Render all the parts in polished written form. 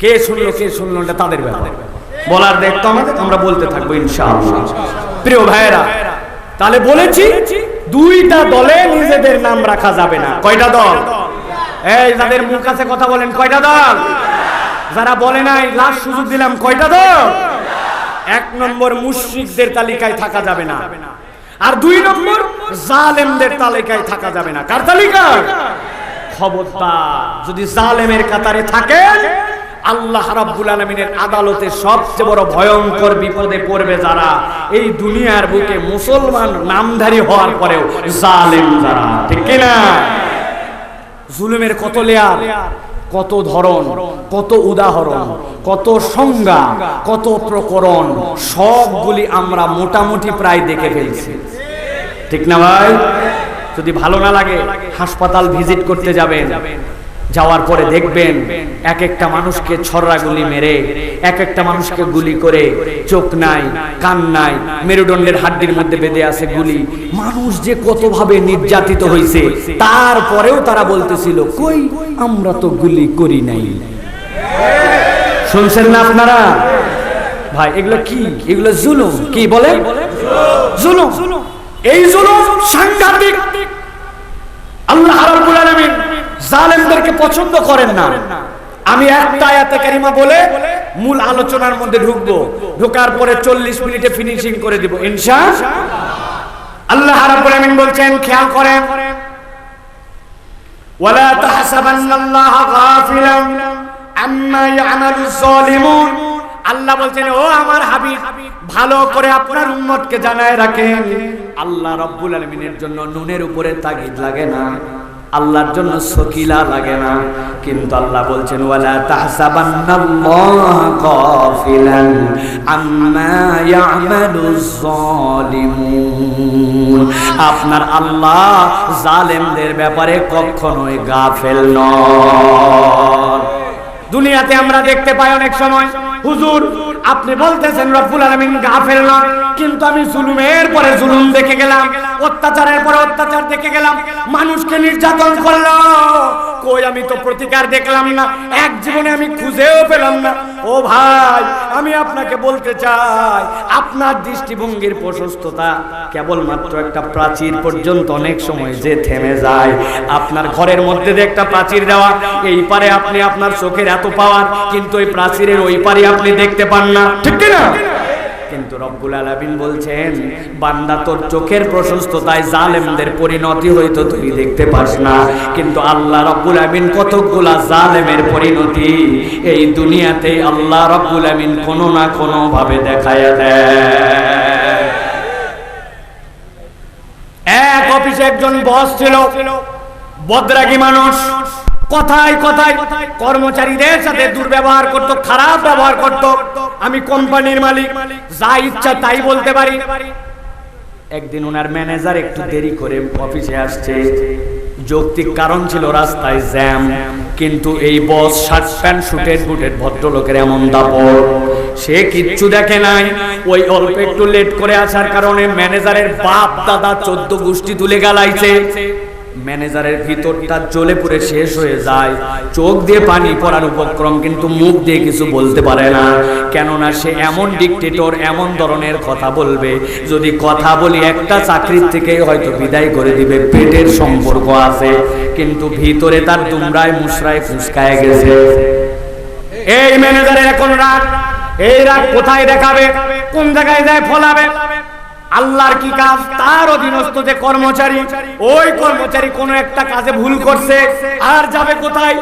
কে শুনলো এটা তাদের ব্যাপার, বলার দেখতো আমাদের, আমরা বলতে থাকবো ইনশাআল্লাহ। প্রিয় ভাইয়েরা, তাহলে বলেছি দুইটা দলে নিজেদের নাম রাখা যাবে না। কয়টা দল? এই যাদের মুখ আছে কথা বলেন, কয়টা দল? যারা বলে নাই লাস্ট সুযোগ দিলাম, কয়টা দল? 1 নম্বর মুশরিকদের তালিকায় থাকা যাবে না, আর 2 নম্বর জালেমদের তালিকায় থাকা যাবে না। কার তালিকায়? খবরদার, যদি জালেমের কাতারে থাকেন আল্লাহ রাব্বুল আলামিনের আদালতে সবচেয়ে বড় ভয়ঙ্কর বিপদে পড়বে যারা এই দুনিয়ার বুকে মুসলমান নামধারী হওয়ার পরেও জালেম যারা, ঠিক কি না? জুলুমের কত লেয়ার, কত ধরন, কত উদাহরণ, কত সংজ্ঞা, কত প্রকরণ, সবগুলি আমরা মোটামুটি প্রায় দেখে ফেলছি, ঠিক না ভাই? যদি ভালো না লাগে হাসপাতাল ভিজিট করতে যাবেন, যাওয়ার পরে দেখবেন এক একটা মানুষকে ছড়রা গুলি মেরে, এক একটা মানুষকে গুলি করে, চোখ নাই, কান নাই, মেরুদণ্ডের হাড্ডির মধ্যে বেঁধে আছে গুলি। মানুষ যে কতভাবে নির্যাতিত হয়েছে, তারপরেও তারা বলতেছিল কই আমরা তো গুলি করি নাই। শুনছেন না আপনারা? ভাই এগুলো কি? এগুলো জুলুম। কি বলে? জুলুম। এই জুলুম সাংঘাতিক। আল্লাহ রাব্বুল আলামিন জালেমদেরকে পছন্দ করেন না। আমি একটা আয়াতে কারিমা বলে মূল আলোচনার মধ্যে ঢুকবো, ঢোকার পরে 40 মিনিটে ফিনিশিং করে দিব ইনশাআল্লাহ। আল্লাহ রাব্বুল আলামিন বলছেন, খেয়াল করেন, ওয়ালা তাহসাবান্নাল্লাহা গাফিলান আম্মা ইয়ামালুজ জালিমুন। আল্লাহ বলছেন, ও আমার হাবিব, ভালো করে আপনার উম্মতকে জানায় রাখেন, আল্লাহ রাব্বুল আলামিনের জন্য নুনের উপরে তাগিদ লাগে না, আল্লাহর জন্য সকিলা লাগে না। কিন্তু আল্লাহ বলছেন, ওয়ালা তাহসাবান্নাল্লাহা গাফিলান আম্মা ইয়ামালুজ জালিমুন। আপনার আল্লাহ জালেমদের ব্যাপারে কখনোই গাফেল নন। দুনিয়াতে আমরা দেখতে পাই অনেক সময়, হুজুর আপনি বলতেছেন রব্বুল আলামিন গাফেল নন, কিন্তু আমি জুলুমের পরে জুলুম দেখে গেলাম, অত্যাচারের পরে অত্যাচার দেখে গেলাম, মানুষকে নির্যাতন করলো, কই আমি তো প্রতিকার দেখলাম না, এক জীবনে আমি খুঁজেও পেলাম না। ও ভাই, আমি আপনাকে বলতে চাই, আপনার দৃষ্টিভঙ্গির প্রশস্ততা কেবলমাত্র একটা প্রাচীর পর্যন্ত অনেক সময় যে থেমে যায়। আপনার ঘরের মধ্যে যে একটা প্রাচীর দেওয়া, এই পারে আপনি আপনার চোখের এত পাওয়ার, কিন্তু এই প্রাচীরের ওই পারে আপনি দেখতে পান না, ঠিক না? কিন্তু রব্বুল আলামিন বলছেন, বান্দা তোর চোখের প্রশস্ততায় জালেমদের পরিণতি হয়তো তুই দেখতে পাস না, কিন্তু আল্লাহ রব্বুল আলামিন কতগুলা জালেমের পরিণতি এই দুনিয়াতে আল্লাহ রব্বুল আলামিন কোনো না কোনো ভাবে দেখায়া দেয়। এক অফিসে একজন বস ছিল, বদরাগী মানুষ, কথায় কথায় কর্মচারীদের সাথে দুর্ব্যবহার করত, খারাপ ব্যবহার করত। আমি কোম্পানির মালিক, যা ইচ্ছা তাই বলতে পারি। একদিন ওনার ম্যানেজার একটু দেরি করে অফিসে আসছে, যৌক্তিক কারণ ছিল রাস্তায় জ্যাম, কিন্তু এই বস শার্ট প্যান্ট শুটেড বুটেড ভদ্রলোকের এমন দাপট, সে কিচ্ছু দেখে নাই। ওই অল্প একটু লেট করে আসার কারণে ম্যানেজারের বাপ দাদা 14 গোষ্ঠী তুলে গালাইছে। ম্যানেজারের ভিতরটা জ্বলে পুড়ে শেষ হয়ে যায়, চোখ দিয়ে পানি পড়ার উপক্রম, কিন্তু মুখ দিয়ে কিছু বলতে পারে না। কেননা সে এমন ডিক্টেটর, এমন ধরনের কথা বলবে, যদি কথা বলি একটা চাকরির থেকে হয়তো বিদায় করে দিবে, পেটের সম্পর্ক আছে, কিন্তু ভিতরে তার দুমড়ায় মুশরায় ফুসকায় গেছে। এই ম্যানেজারের এখন রাগ, এই রাগ কোথায় দেখাবে, কোন জায়গায় যায় ফলাবে? আল্লাহর কি কাজ, তার অধীনস্থ যে কর্মচারী, ওই কর্মচারী কোন একটা কাজে ভুল করছে, আর যাবে কোথায়?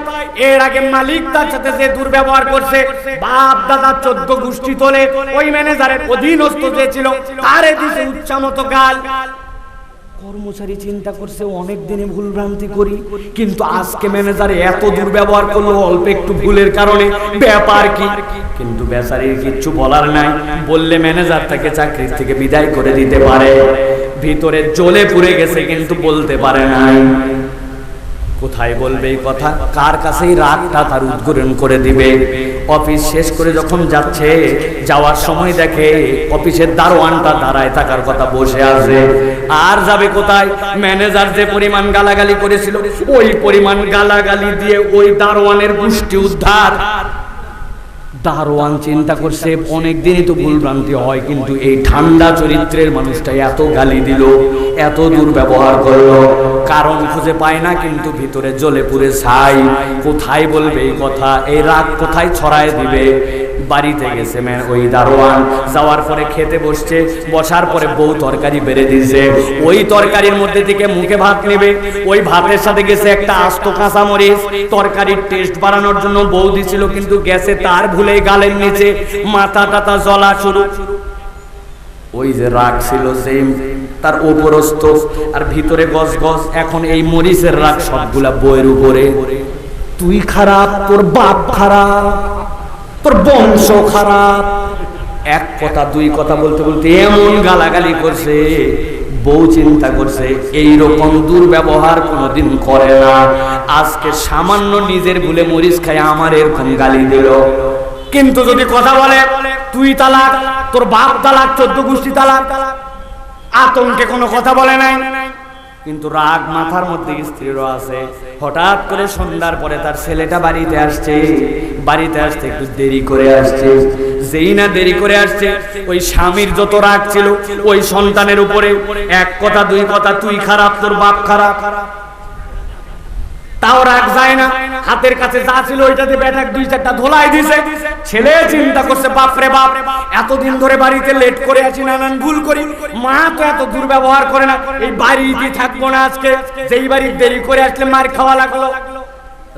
এর আগে মালিক তার সাথে যে দুর্ব্যবহার করছে, বাপ দাদা 14 গোষ্ঠী তোলে, ওই ম্যানেজারের অধীনস্থ যে ছিল তারে দিছে উচ্চামতো গাল। কর্মচারী চিন্তা করছে অনেক দিনে ভুল ভ্রান্তি করি, কিন্তু আজকে ম্যানেজার এত দুর্ব্যবহার করলো অল্প একটু ভুলের কারণে, ব্যাপার কি? কিন্তু বেচারির কিচ্ছু বলার নাই, বললে ম্যানেজার তাকে চাকরির থেকে বিদায় করে দিতে পারে। ভিতরে জ্বলে পুড়ে গেছে, কিন্তু বলতে পারে নাই। কোথায় বলবে এই কথা? কার কাছেই রাগটা তার উদ্ঘাটন করে দিবে? অফিস শেষ করে যখন যাচ্ছে, যাওয়ার সময় দেখে অফিসের দারোয়ানটা দাঁড়ায় থাকার কথা বসে আছে। আর যাবে কোথায়? ম্যানেজার যে পরিমাণ গালাগালি করেছিল ওই পরিমাণ গালাগালি দিয়ে ওই দারোয়ানের গোষ্ঠী উদ্ধার। দারোয়ান চিন্তা করছে অনেক দিনই তো ভুলভ্রান্তি হয়, কিন্তু এই ঠান্ডা চরিত্রের মানুষটা এত গালি দিল, এত দুর্ব্যবহার করলো, কারণ খুঁজে পায় না, কিন্তু ভিতরে জ্বলে পুড়ে ছাই। কোথায় বলবে এই কথা? এই রাগ কোথায় ছড়ায় দিবে? বাড়িতে গেছে ওই দারোয়ান, যাওয়ার পরে খেতে বসছে, বসার পরে বউ তরকারি বেড়ে দিয়েছে, ওই তরকারির মধ্যে থেকে মুখে ভাত নেবে, ওই ভাতের সাথে গেছে একটা আস্ত কাঁচামরিচ। তরকারির টেস্ট বাড়ানোর জন্য বউ দিছিল, কিন্তু গেছে তার ভুলে গালের নিচে, মাথা টাথা জ্বলা শুরু। ওই যে রাগ ছিল সেই তার উপরস্থ, আর ভিতরে গজ গজ। এখন এই মরিচের রাগ সবগুলা বইয়ের উপরে। তুই খারাপ, তোর বাপ খারাপ, তোর বংশ খারাপ। এক কথা দুই কথা বলতে বলতে এমন গালাগালি করছে, বউ চিন্তা করছে এই রকম দুর্ব্যবহার কোনোদিন করে না, আজকে সামান্য নিজের ভুলে মরিচ খায় আমার এরকম গালি দিল। কিন্তু যদি কথা বলে তুই তালাক, তোর বাপ তালাক, 14 গোষ্ঠী তালাক, আতঙ্কে কোনো কথা বলে নাই, কিন্তু রাগ মাথার মধ্যে স্ত্রীরও আছে। হঠাৎ করে সন্ধ্যার পরে তার ছেলেটা বাড়িতে আসছে, বাড়িতে আসতে একটু দেরি করে আসছে। যেই না দেরি করে আসছে, ওই স্বামীর যত রাগ ছিল ওই সন্তানের উপরে, এক কথা দুই কথা, তুই খারাপ, তোর বাপ খারাপ, তাও রাগ যায় না। হাতের কাছে যা ছিল ওইটাতে ব্যাটাক 2-4টা ধোলাই দিছে। ছেলে চিন্তা করছে বাপ রে বাপ, এতদিন ধরে বাড়িতে লেট করে আছি, নানান ভুল করি, মা তো এত দুর্ব্যবহার করে না, এই বাড়িতে থাকবো না আজকে, যেই বাড়ি দেরি করে আসলে মার খাওয়া লাগলো।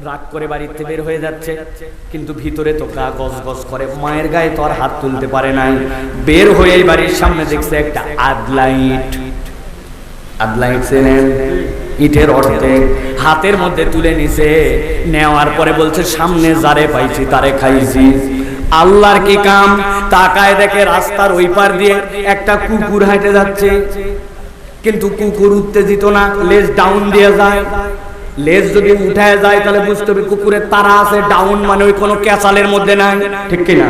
রাগ করে বাড়িতে বের হয়ে যাচ্ছে, কিন্তু ভিতরে তো গা গজ গজ করে, মায়ের গায়ে তো আর হাত তুলতে পারে নাই। বের হয়ে এই বাড়ির সামনে দেখছে একটা আদলাইট। আদলাইট চেনেন? ইটের অর্ধেক হাতের মধ্যে তুলে নিছে, নেওয়ার পরে বলছে সামনে যারে পাইছি তারে খাইছি। আল্লাহর কি কাম, তাকায় দেখে রাস্তার ওই পার দিয়ে একটা কুকুর হেঁটে যাচ্ছে, কিন্তু কুকুর উত্তেজিত না, লেজ ডাউন দিয়ে যায়। লেজ যদি উঠায় যায় তাহলে বুঝতে হবে কুকুরের তারা আছে, ডাউন মানে ওই কোনো ক্যাচালের মধ্যে নাই, ঠিক কিনা?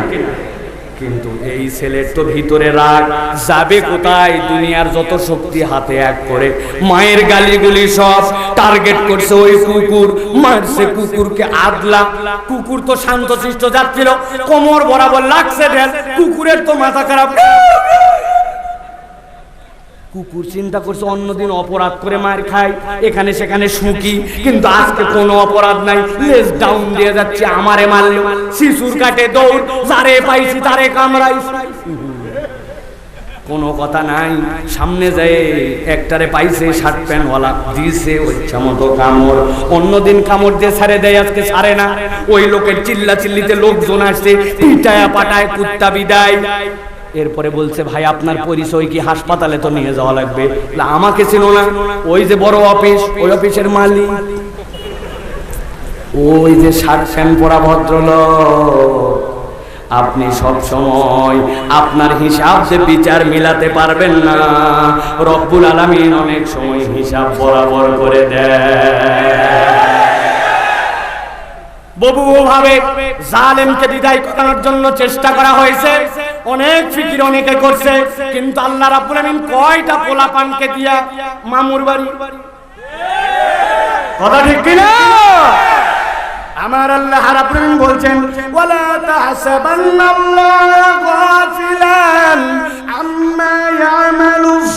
কিন্তু এই ছেলের তো ভিতরে রাগ, যাবে কোথায়? দুনিয়ার যত শক্তি হাতে এক করে মায়ের গালিগুলি সব টার্গেট করছে ওই কুকুর, মারছে কুকুরকে আদলা। কুকুর তো শান্তশিষ্ট যাচ্ছিল, কোমর বরাবর লাগছে ঢেল, কুকুরের তো মাথা খারাপ। কুকুর চিন্তা করছে অন্যদিন অপরাধ করে মার খায়, এখানে সেখানে শুকি, কিন্তু আজকে কোনো অপরাধ নাই, লেজ ডাউন দিয়ে যাচ্ছে, আমারে মারলো। শিশুর কাটে দৌড়, যারে পাইছি তারে কামড়াই। কোনো কথা নাই, সামনে যায় একটারে পাইছে, শার্ট প্যান্ট ওয়ালা, দিছে ইচ্ছা মতো কামড়। অন্যদিন কামড় দিয়ে ছাড়ে দেয়, আজকে ছাড়ে না। ওই লোকের চিল্লা চিল্লিতে লোকজন আসছে, পিটায়া পাটায় কুত্তা বিদায়। এরপরে বলছে ভাই আপনার পরিচয় কি? হাসপাতালে তো নিয়ে যাওয়া লাগবে। আমাকে চিনো না? ওই যে বড় অফিস, ওই অফিসের মালিক, ওই যে শার্ট প্যান্ট পরা ভদ্রলোক। আপনি সব সময় আপনার হিসাব যে বিচার মিলাতে পারবেন না, রব্বুল আলামিন অনেক সময় হিসাব বরাবর করে দেয়। বহু ভাবে জালেমকে বিদায় করানোর জন্য চেষ্টা করা হয়েছে, অনেক ফিকির অনেকে করছে, কিন্তু আল্লাহ রাব্বুল আলামিন কয়টা পোলাপানকে দিয়া মামুর বাড়ি, কথা ঠিক কিনা? আমার আল্লাহ রাব্বুল আলামিন বলছেন ওয়ালা তাহসাবান্নাল্লাহা গাফিলান আম্মা ইয়ামালুস